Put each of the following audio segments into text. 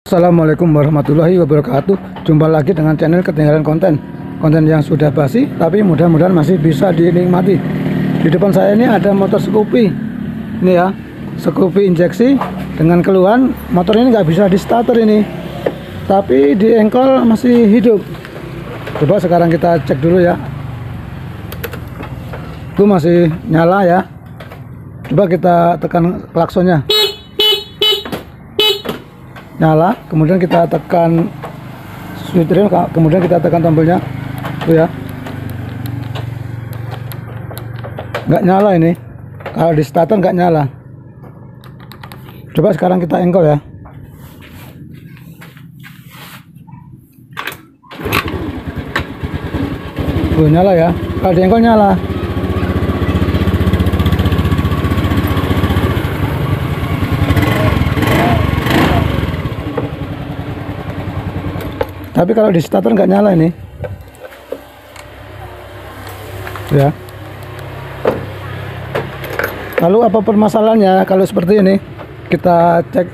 Assalamualaikum warahmatullahi wabarakatuh. Jumpa lagi dengan channel Ketinggalan Konten yang sudah basi tapi mudah-mudahan masih bisa dinikmati. Di depan saya ini ada motor Scoopy. Ini ya, Scoopy injeksi dengan keluhan motor ini nggak bisa di starter ini, tapi di engkol masih hidup. Coba sekarang kita cek dulu ya. Itu masih nyala ya. Coba kita tekan klaksonnya. Nyala, kemudian kita tekan switch rem, kemudian kita tekan tombolnya. Tuh ya, nggak nyala ini. Kalau di starter nggak nyala. Coba sekarang kita engkol ya. Tuh nyala ya. Kalau di engkol nyala. Tapi kalau di starter nggak nyala ini. Ya. Lalu apa permasalahannya kalau seperti ini? Kita cek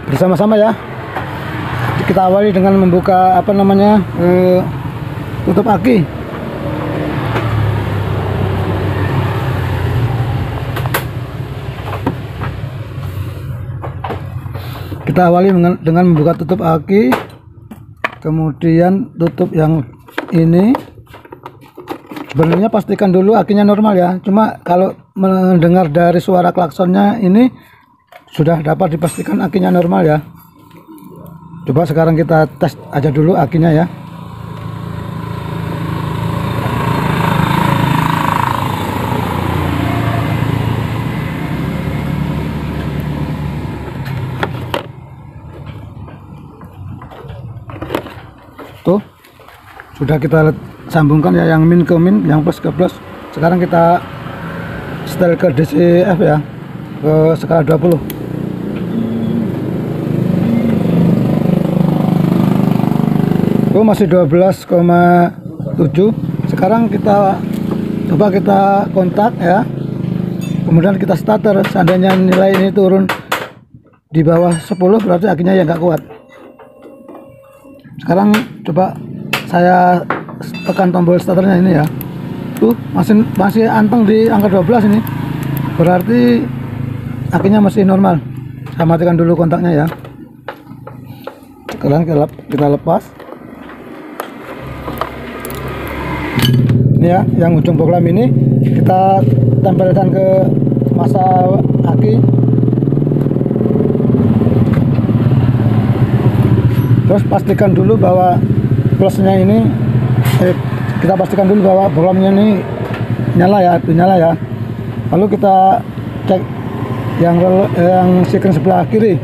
bersama-sama ya. Kita awali dengan membuka tutup aki. Kita awali dengan membuka tutup aki. Kemudian tutup yang ini. Sebenarnya pastikan dulu akinya normal ya. Cuma kalau mendengar dari suara klaksonnya ini sudah dapat dipastikan akinya normal ya. Coba sekarang kita tes aja dulu akinya ya. Tuh, sudah kita sambungkan ya, yang min ke min, yang plus ke plus. Sekarang kita setel ke DCF ya, ke skala 20. Tuh masih 12,7. Sekarang kita coba kita kontak ya, kemudian kita starter. Seandainya nilai ini turun di bawah 10 berarti akinya ya nggak kuat. Sekarang coba saya tekan tombol starternya ini ya. Tuh masih anteng di angka 12 ini. Berarti akinya masih normal. Saya matikan dulu kontaknya ya. Sekarang kita lepas. Ini ya, yang ujung bohlam ini kita tempelkan ke masa aki. Terus pastikan dulu bahwa plusnya ini kita pastikan dulu bahwa bohlamnya ini nyala ya, lalu kita cek yang sikring sebelah kiri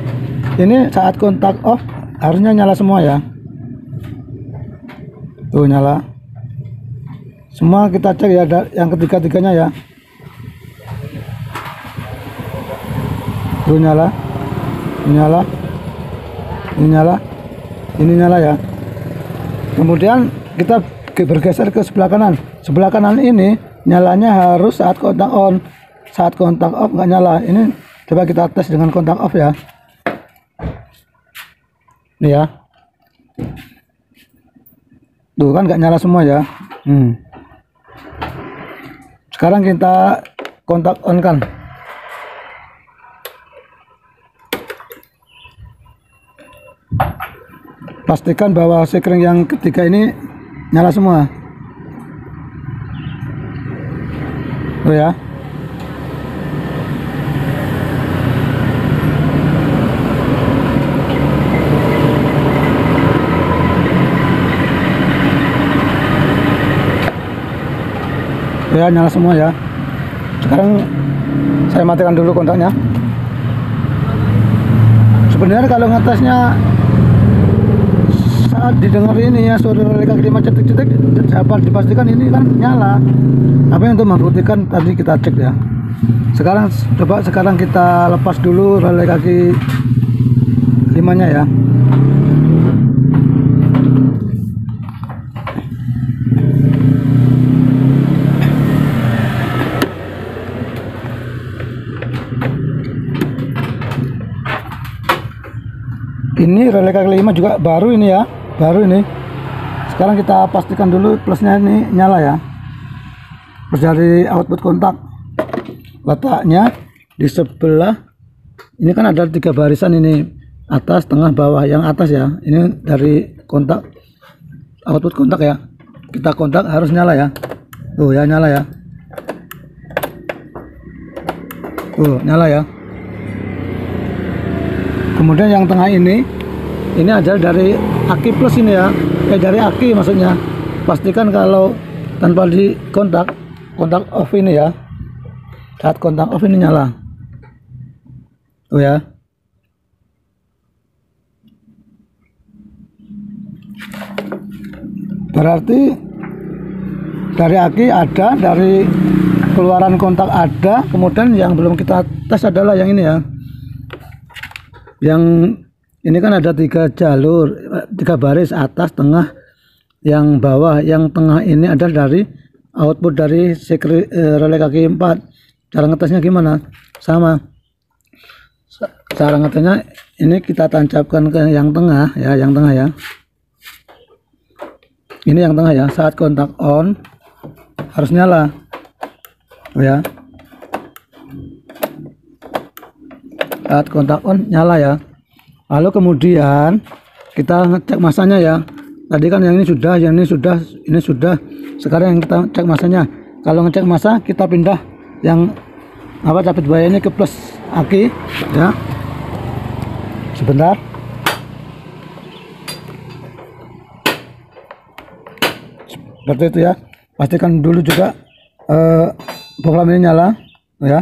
ini saat kontak off harusnya nyala semua ya. Tuh nyala semua, kita cek ya yang ketiga-tiganya ya. Tuh nyala, ini nyala ya. Kemudian kita bergeser ke sebelah kanan. Sebelah kanan ini nyalanya harus saat kontak on. Saat kontak off nggak nyala. Ini coba kita tes dengan kontak off ya. Ini ya. Tuh kan nggak nyala semua ya. Sekarang kita kontak on kan. Pastikan bahwa sikring yang ketiga ini nyala semua. Oh ya. Ya nyala semua ya. Sekarang saya matikan dulu kontaknya. Sebenarnya kalau ngetesnya saat didengar ini ya suara relay kaki 5 cetik-cetik dapat dipastikan ini kan nyala. Tapi untuk membuktikan tadi kita cek ya. Sekarang kita lepas dulu relay kaki 5-nya ya. Ini relay kaki 5 juga baru ini ya, baru ini. Sekarang kita pastikan dulu plusnya ini nyala ya. Plus dari output kontak, letaknya di sebelah ini kan ada 3 barisan ini, atas, tengah, bawah. Yang atas ya, ini dari kontak, output kontak ya. Kita kontak harus nyala ya. Tuh ya, nyala ya. Tuh nyala ya. Kemudian yang tengah ini adalah dari aki plus ini ya, dari aki maksudnya. Pastikan kalau tanpa di kontak off ini ya. Saat kontak off ini nyala. Tuh ya. Berarti dari aki ada, dari keluaran kontak ada. Kemudian yang belum kita tes adalah yang ini ya. Yang ini kan ada 3 jalur, 3 baris, atas, tengah, yang bawah. Yang tengah ini adalah dari output dari relay kaki 4. Cara ngetesnya gimana? Sama. Cara ngetesnya ini kita tancapkan ke yang tengah ya, yang tengah ya. Ini yang tengah ya. Saat kontak on harus nyala. Oh ya. Saat kontak on nyala ya. Lalu kemudian kita ngecek masanya ya. Tadi kan yang ini sudah, yang ini sudah, ini sudah. Sekarang yang kita cek masanya. Kalau ngecek masa kita pindah yang capit buaya ini ke plus aki ya. Sebentar. Seperti itu ya. Pastikan dulu juga program ini nyala ya.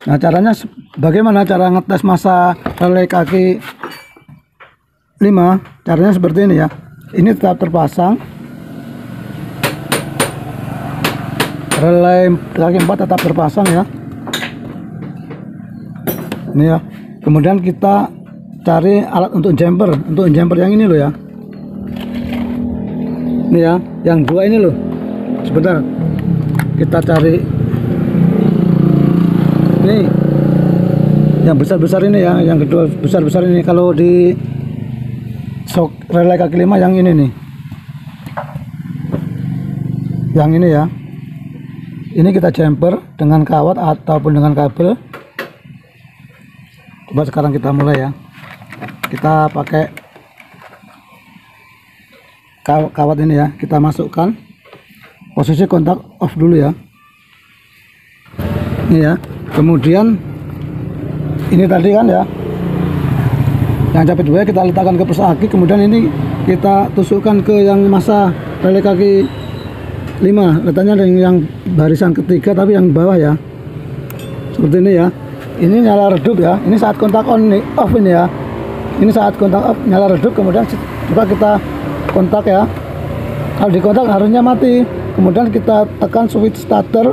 Nah, caranya bagaimana cara ngetes masa relay kaki 5? Caranya seperti ini ya. Ini tetap terpasang. Relay kaki 4 tetap terpasang ya. Ini ya. Kemudian kita cari alat untuk jumper. Untuk jumper yang ini loh ya. Ini ya, yang 2 ini loh. Sebentar. Kita cari. Nih. Yang besar-besar ini ya, yang kedua besar-besar ini. Kalau di sok relay kaki 5 yang ini nih. Yang ini ya. Ini kita jumper dengan kawat ataupun dengan kabel. Coba sekarang kita mulai ya. Kita pakai kawat ini ya, kita masukkan. Posisi kontak off dulu ya. Ini ya. Kemudian ini tadi kan ya, yang capit buaya kita letakkan ke plus aki. Kemudian ini kita tusukkan ke yang masa relay kaki 5. Letaknya yang barisan ketiga tapi yang bawah ya. Seperti ini ya. Ini nyala redup ya. Ini saat kontak on nih, off ini ya. Ini saat kontak off nyala redup. Kemudian coba kita kontak ya. Kalau di kontak harusnya mati. Kemudian kita tekan switch starter,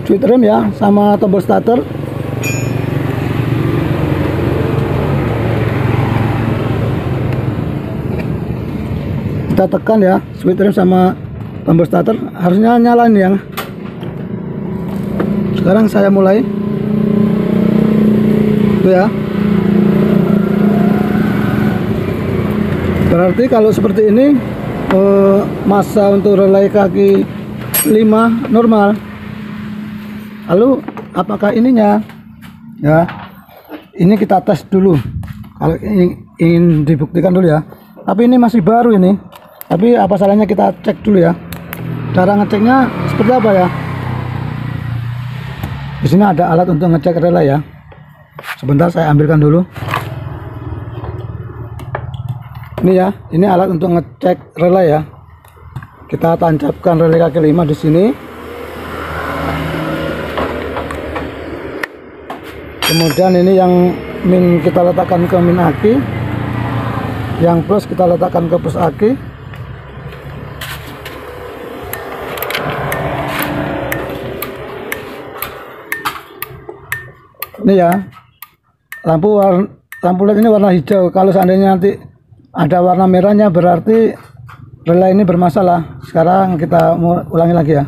switch rem ya, sama tombol starter. Kita tekan ya, switch rem sama tombol starter, harusnya nyala ini yang. Sekarang saya mulai. Tuh ya. Berarti kalau seperti ini masa untuk relay kaki 5 normal. Lalu apakah ininya ya, ini kita tes dulu kalau ingin dibuktikan dulu ya. Tapi ini masih baru ini, tapi apa salahnya kita cek dulu ya. Cara ngeceknya seperti apa ya? Di sini ada alat untuk ngecek relay ya. Sebentar saya ambilkan dulu. Ini ya, ini alat untuk ngecek relay ya. Kita tancapkan relay kaki 5 di sini. Kemudian ini yang min kita letakkan ke min aki. Yang plus kita letakkan ke plus aki. Ini ya. Lampu LED ini warna hijau. Kalau seandainya nanti ada warna merahnya berarti relay ini bermasalah. Sekarang kita mau ulangi lagi ya.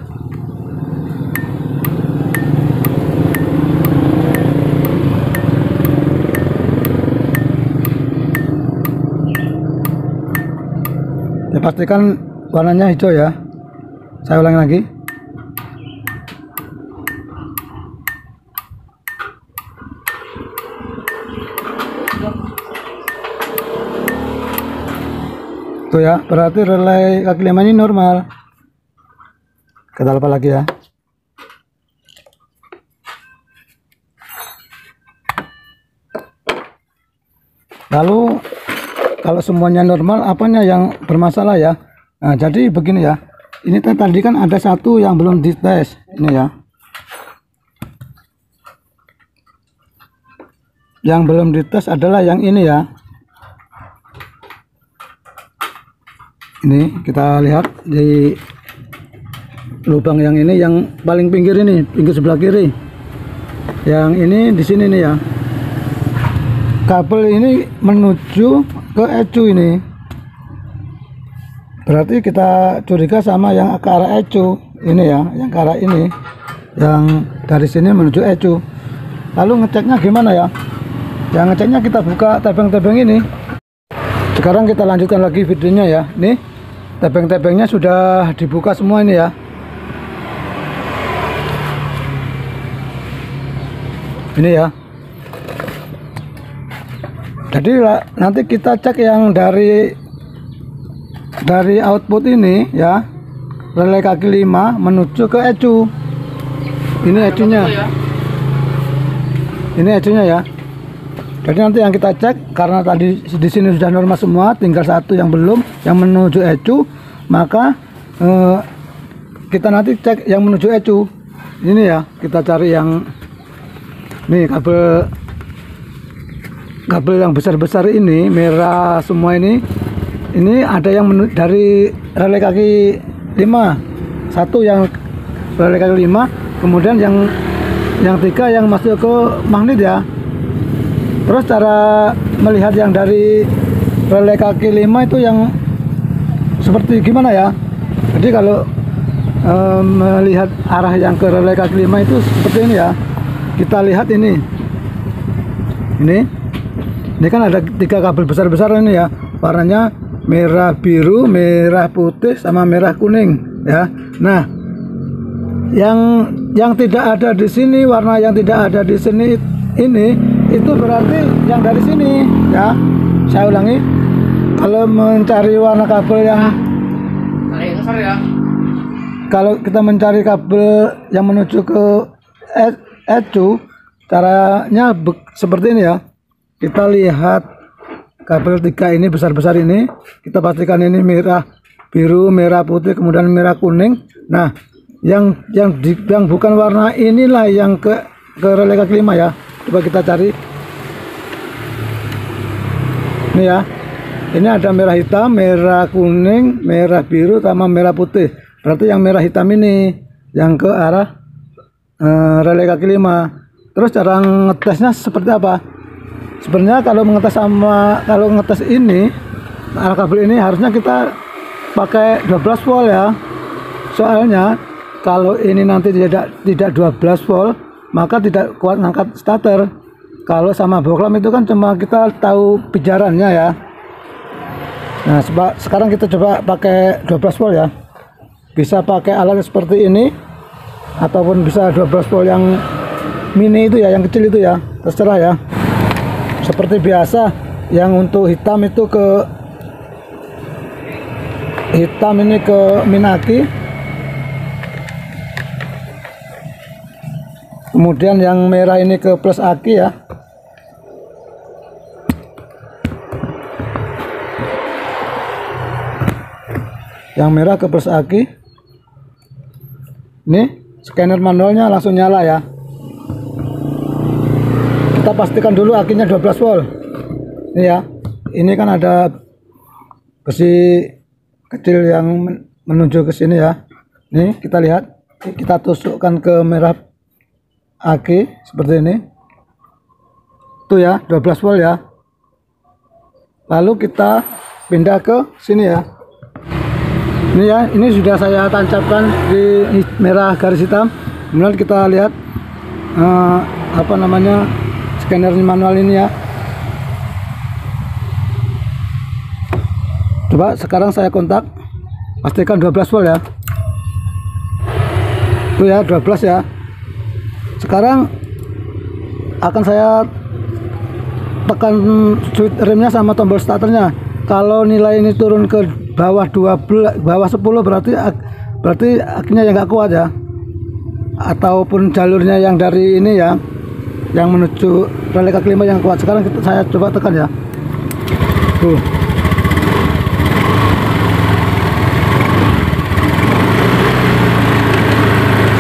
pastikan warnanya hijau ya. Saya ulangi lagi. Tuh ya, berarti relay kaki 5 ini normal. Kita lepas lagi ya. Lalu kalau semuanya normal, apanya yang bermasalah ya? Nah, jadi begini ya. Ini tadi kan ada satu yang belum dites, ini ya. Yang belum dites adalah yang ini ya. Ini kita lihat di lubang yang ini, yang paling pinggir ini, pinggir sebelah kiri. Yang ini di sini nih ya. Kabel ini menuju ke ECU ini. Berarti kita curiga sama yang ke arah ECU ini ya, yang ke arah ini. Yang dari sini menuju ECU. Lalu ngeceknya gimana ya? Yang ngeceknya kita buka tebeng-tebeng ini. Sekarang kita lanjutkan lagi videonya ya. Nih, tebeng-tebengnya sudah dibuka semua ini ya. Ini ya. Jadi nanti kita cek yang dari output ini ya. Relay kaki 5 menuju ke ECU. Ini ECU-nya. Ini ECU-nya ya. Jadi nanti yang kita cek, karena tadi di sini sudah normal semua, tinggal satu yang belum, yang menuju ECU, maka kita nanti cek yang menuju ECU. Ini ya, kita cari yang nih kabel yang besar-besar ini, merah semua ini. Ini ada yang dari relay kaki 5, satu yang relay kaki 5, kemudian yang 3 yang masuk ke magnet ya. Terus cara melihat yang dari relay kaki 5 itu yang seperti gimana ya? Jadi kalau melihat arah yang ke relay kaki 5 itu seperti ini ya. Kita lihat ini. Ini kan ada 3 kabel besar-besar ini ya. Warnanya merah biru, merah putih, sama merah kuning ya. Nah, yang tidak ada di sini, warna yang tidak ada di sini ini, itu berarti yang dari sini ya. Saya ulangi, kalau mencari warna kabel yang kalau kita mencari kabel yang menuju ke ECU, caranya seperti ini ya. Kita lihat kabel 3 ini besar-besar ini, kita pastikan ini merah biru, merah putih, kemudian merah kuning. Nah, yang bukan warna inilah yang ke relay kaki 5 ya. Coba kita cari. Ini ya. Ini ada merah hitam, merah kuning, merah biru, sama merah putih. Berarti yang merah hitam ini yang ke arah relay kaki 5. Terus cara ngetesnya seperti apa? Sebenarnya kalau ngetes ini arah kabel ini harusnya kita pakai 12 volt ya. Soalnya kalau ini nanti tidak 12 volt, maka tidak kuat ngangkat starter. Kalau sama boklam itu kan cuma kita tahu pijarannya ya. Nah, sekarang kita coba pakai 12 volt ya. Bisa pakai alat seperti ini, ataupun bisa 12 volt yang mini itu ya, yang kecil itu ya, terserah ya. Seperti biasa, yang untuk hitam itu ini ke minaki. Kemudian yang merah ini ke plus aki ya. Yang merah ke plus aki. Ini scanner manualnya langsung nyala ya. Kita pastikan dulu akinya 12 volt. Ini ya. Ini kan ada besi kecil yang menuju ke sini ya. Nih kita lihat. Kita tusukkan ke merah aki seperti ini. Tuh ya, 12 volt ya. Lalu kita pindah ke sini ya. Ini ya, ini sudah saya tancapkan di merah garis hitam. Kemudian kita lihat apa namanya, scanner manual ini ya. Coba sekarang saya kontak, pastikan 12 volt ya. Itu ya 12 ya. Sekarang akan saya tekan switch remnya sama tombol starternya. Kalau nilai ini turun ke bawah 12, bawah 10 berarti akinya yang nggak kuat ya, ataupun jalurnya yang dari ini ya, yang menuju relay kaki 5 yang kuat. Sekarang saya coba tekan ya. Tuh.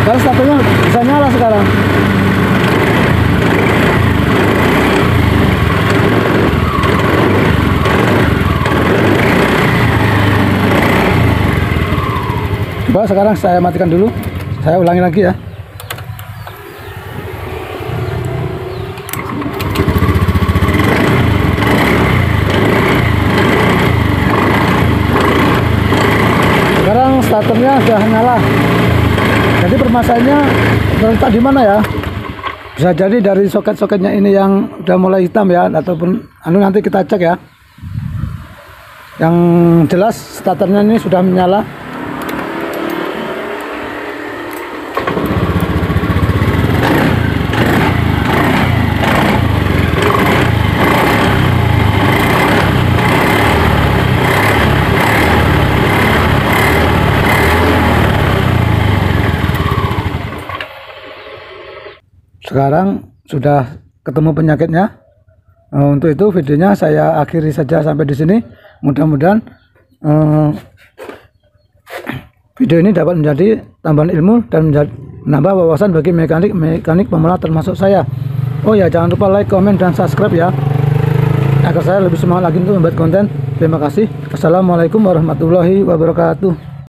Sekarang starternya bisa nyala sekarang. Coba sekarang saya matikan dulu, saya ulangi lagi ya. Sekarang starternya sudah nyala. Jadi permasalahannya terletak di mana ya? Bisa jadi dari soket-soketnya ini yang udah mulai hitam ya, ataupun nanti kita cek ya. Yang jelas starternya ini sudah menyala. Sekarang sudah ketemu penyakitnya. Untuk itu videonya saya akhiri saja sampai di sini. Mudah-mudahan video ini dapat menjadi tambahan ilmu dan menambah wawasan bagi mekanik pemula termasuk saya. Oh ya, jangan lupa like, komen, dan subscribe ya, agar saya lebih semangat lagi untuk membuat konten. Terima kasih. Assalamualaikum warahmatullahi wabarakatuh.